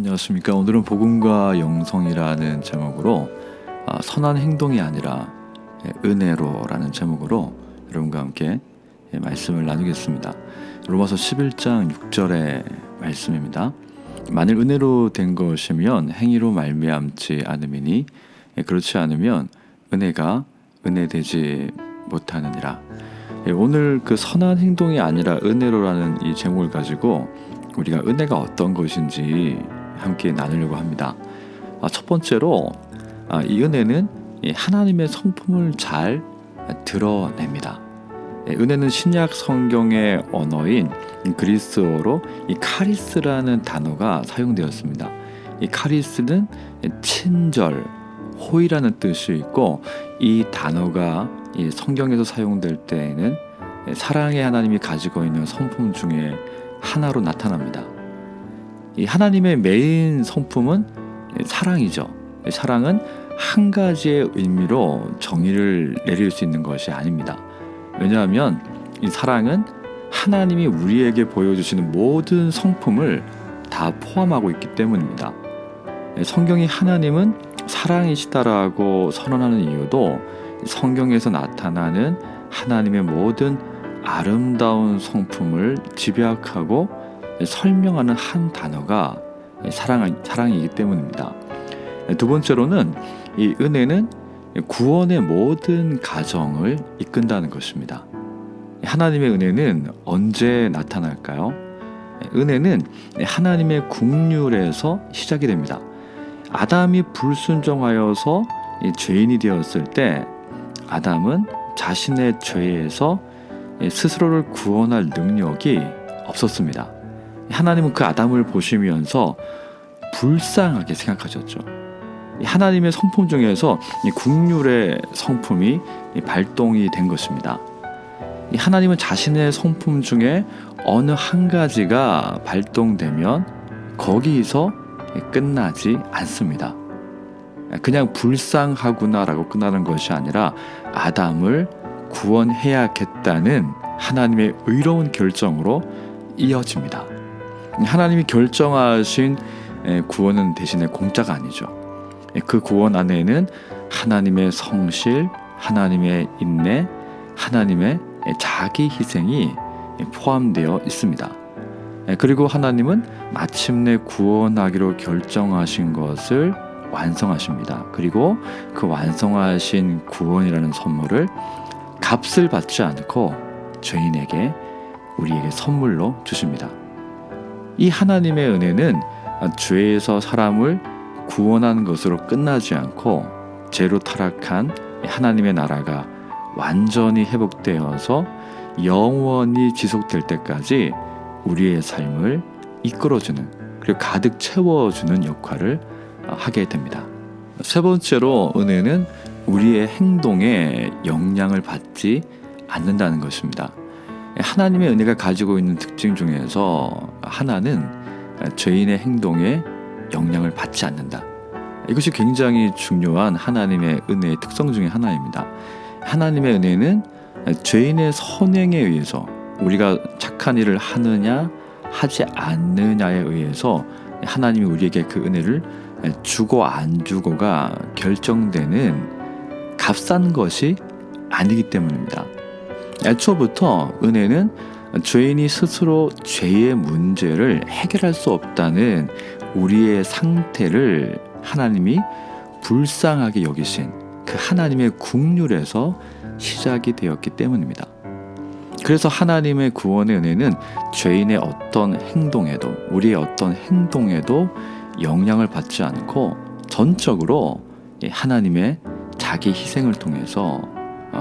안녕하십니까. 오늘은 복음과 영성이라는 제목으로 선한 행동이 아니라 은혜로라는 제목으로 여러분과 함께 말씀을 나누겠습니다. 로마서 11장 6절의 말씀입니다. 만일 은혜로 된 것이면 행위로 말미암지 않음이니 그렇지 않으면 은혜가 은혜되지 못하느니라. 오늘 그 선한 행동이 아니라 은혜로라는 이 제목을 가지고 우리가 은혜가 어떤 것인지 함께 나누려고 합니다. 첫 번째로 이 은혜는 하나님의 성품을 잘 드러냅니다. 은혜는 신약 성경의 언어인 그리스어로 이 카리스라는 단어가 사용되었습니다. 이 카리스는 친절, 호의라는 뜻이 있고, 이 단어가 이 성경에서 사용될 때에는 사랑의 하나님이 가지고 있는 성품 중에 하나로 나타납니다. 이 하나님의 메인 성품은 사랑이죠. 사랑은 한 가지의 의미로 정의를 내릴 수 있는 것이 아닙니다. 왜냐하면 이 사랑은 하나님이 우리에게 보여주시는 모든 성품을 다 포함하고 있기 때문입니다. 성경이 하나님은 사랑이시다라고 선언하는 이유도 성경에서 나타나는 하나님의 모든 아름다운 성품을 집약하고 설명하는 한 단어가 사랑이기 때문입니다. 두 번째로는 이 은혜는 구원의 모든 과정을 이끈다는 것입니다. 하나님의 은혜는 언제 나타날까요? 은혜는 하나님의 국률에서 시작이 됩니다. 아담이 불순종하여서 죄인이 되었을 때 아담은 자신의 죄에서 스스로를 구원할 능력이 없었습니다. 하나님은 그 아담을 보시면서 불쌍하게 생각하셨죠. 하나님의 성품 중에서 국률의 성품이 발동이 된 것입니다. 하나님은 자신의 성품 중에 어느 한 가지가 발동되면 거기서 끝나지 않습니다. 그냥 불쌍하구나라고 끝나는 것이 아니라 아담을 구원해야겠다는 하나님의 의로운 결정으로 이어집니다. 하나님이 결정하신 구원은 대신에 공짜가 아니죠. 그 구원 안에는 하나님의 성실, 하나님의 인내, 하나님의 자기 희생이 포함되어 있습니다. 그리고 하나님은 마침내 구원하기로 결정하신 것을 완성하십니다. 그리고 그 완성하신 구원이라는 선물을 값을 받지 않고 죄인에게, 우리에게 선물로 주십니다. 이 하나님의 은혜는 죄에서 사람을 구원하는 것으로 끝나지 않고 죄로 타락한 하나님의 나라가 완전히 회복되어서 영원히 지속될 때까지 우리의 삶을 이끌어주는, 그리고 가득 채워주는 역할을 하게 됩니다. 세 번째로 은혜는 우리의 행동에 영향을 받지 않는다는 것입니다. 하나님의 은혜가 가지고 있는 특징 중에서 하나는 죄인의 행동에 영향을 받지 않는다. 이것이 굉장히 중요한 하나님의 은혜의 특성 중에 하나입니다. 하나님의 은혜는 죄인의 선행에 의해서, 우리가 착한 일을 하느냐 하지 않느냐에 의해서 하나님이 우리에게 그 은혜를 주고 안 주고가 결정되는 값싼 것이 아니기 때문입니다. 애초부터 은혜는 죄인이 스스로 죄의 문제를 해결할 수 없다는 우리의 상태를 하나님이 불쌍하게 여기신 그 하나님의 국률에서 시작이 되었기 때문입니다. 그래서 하나님의 구원의 은혜는 죄인의 어떤 행동에도, 우리의 어떤 행동에도 영향을 받지 않고 전적으로 하나님의 자기 희생을 통해서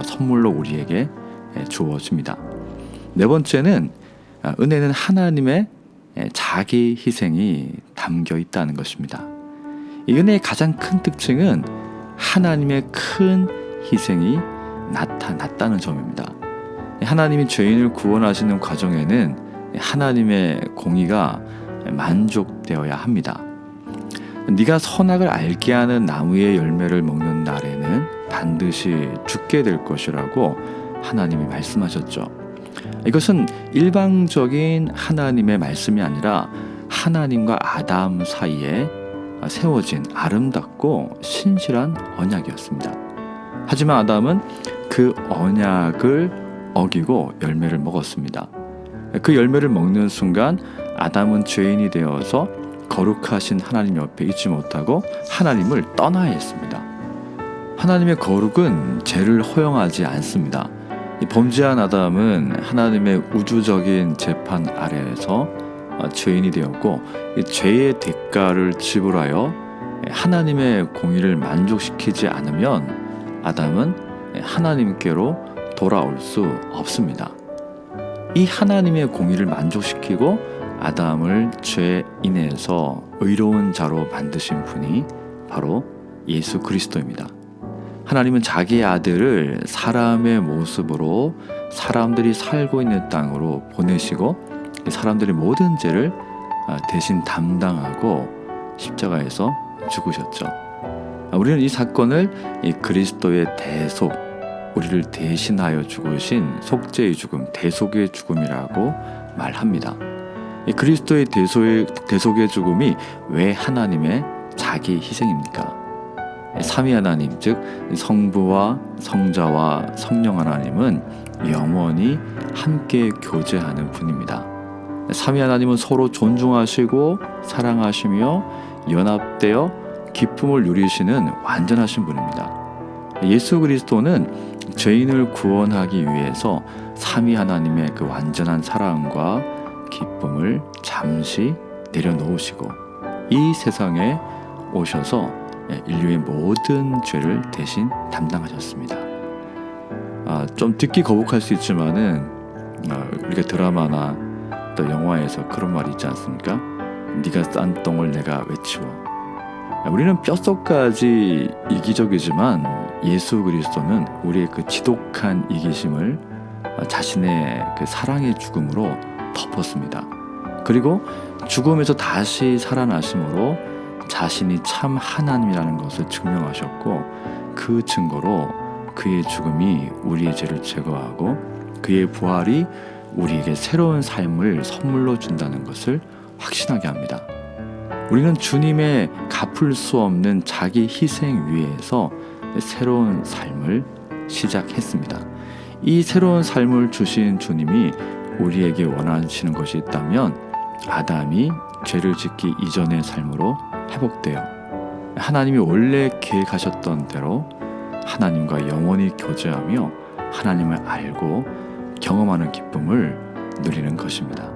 선물로 우리에게 주어집니다. 네 번째는 은혜는 하나님의 자기 희생이 담겨 있다는 것입니다. 이 은혜의 가장 큰 특징은 하나님의 큰 희생이 나타났다는 점입니다. 하나님이 죄인을 구원하시는 과정에는 하나님의 공의가 만족되어야 합니다. 네가 선악을 알게 하는 나무의 열매를 먹는 날에는 반드시 죽게 될 것이라고 하나님이 말씀하셨죠. 이것은 일방적인 하나님의 말씀이 아니라 하나님과 아담 사이에 세워진 아름답고 신실한 언약이었습니다. 하지만 아담은 그 언약을 어기고 열매를 먹었습니다. 그 열매를 먹는 순간 아담은 죄인이 되어서 거룩하신 하나님 옆에 있지 못하고 하나님을 떠나야 했습니다. 하나님의 거룩은 죄를 허용하지 않습니다. 이 범죄한 아담은 하나님의 우주적인 재판 아래에서 죄인이 되었고, 이 죄의 대가를 지불하여 하나님의 공의를 만족시키지 않으면 아담은 하나님께로 돌아올 수 없습니다. 이 하나님의 공의를 만족시키고 아담을 죄 인해서 의로운 자로 만드신 분이 바로 예수 그리스도입니다. 하나님은 자기의 아들을 사람의 모습으로 사람들이 살고 있는 땅으로 보내시고 사람들의 모든 죄를 대신 담당하고 십자가에서 죽으셨죠. 우리는 이 사건을 이 그리스도의 대속, 우리를 대신하여 죽으신 속죄의 죽음, 대속의 죽음이라고 말합니다. 이 그리스도의 대속의 죽음이 왜 하나님의 자기 희생입니까? 삼위 하나님, 즉 성부와 성자와 성령 하나님은 영원히 함께 교제하는 분입니다. 삼위 하나님은 서로 존중하시고 사랑하시며 연합되어 기쁨을 누리시는 완전하신 분입니다. 예수 그리스도는 죄인을 구원하기 위해서 삼위 하나님의 그 완전한 사랑과 기쁨을 잠시 내려놓으시고 이 세상에 오셔서 인류의 모든 죄를 대신 담당하셨습니다. 좀 듣기 거북할 수 있지만은 우리가 드라마나 또 영화에서 그런 말이 있지 않습니까? 네가 싼 똥을 내가 왜 치워. 우리는 뼛속까지 이기적이지만 예수 그리스도는 우리의 그 지독한 이기심을 자신의 그 사랑의 죽음으로 덮었습니다. 그리고 죽음에서 다시 살아나심으로 자신이 참 하나님이라는 것을 증명하셨고, 그 증거로 그의 죽음이 우리의 죄를 제거하고 그의 부활이 우리에게 새로운 삶을 선물로 준다는 것을 확신하게 합니다. 우리는 주님의 갚을 수 없는 자기 희생 위에서 새로운 삶을 시작했습니다. 이 새로운 삶을 주신 주님이 우리에게 원하시는 것이 있다면 아담이 죄를 짓기 이전의 삶으로 회복되어 하나님이 원래 계획하셨던 대로 하나님과 영원히 교제하며 하나님을 알고 경험하는 기쁨을 누리는 것입니다.